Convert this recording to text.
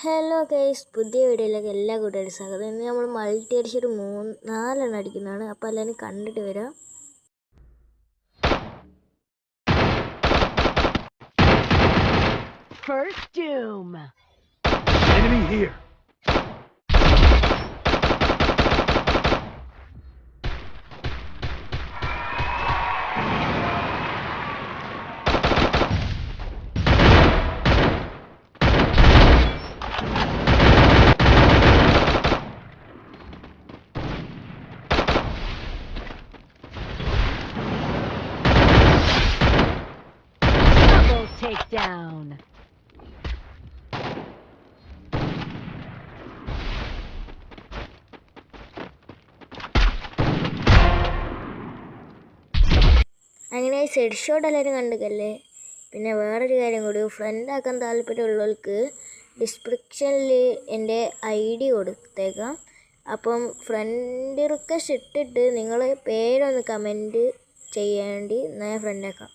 Hello guys, പുതിയ വീഡിയോയിലേക്ക് എല്ലാ കൂട്ടുകാരും സ്വാഗതം. ഇന്ന് നമ്മൾ മൾട്ടി അടിച്ചൊരു 4 അടിക്കുന്നതാണ്. അപ്പോൾ എല്ലാവരും കണ്ടിട്ട് വരാം. First doom. Enemy here. Double takedown. അങ്ങനെ സെഡ് ഷോട്ട് എല്ലാവരും കണ്ടിക്കല്ലേ. പിന്നെ വേറൊരു കാര്യം കൂടി, ഫ്രണ്ട് ആക്കാൻ താല്പര്യമുള്ളവർക്ക് ഡിസ്ക്രിപ്ഷനിൽ എൻ്റെ ID കൊടുത്തേക്കാം. അപ്പം ഫ്രണ്ട് റിക്വസ്റ്റ് ഇട്ടിട്ട് നിങ്ങൾ പേരൊന്ന് കമൻറ്റ് ചെയ്യേണ്ടി ഞാൻ ഫ്രണ്ട് ആക്കാം.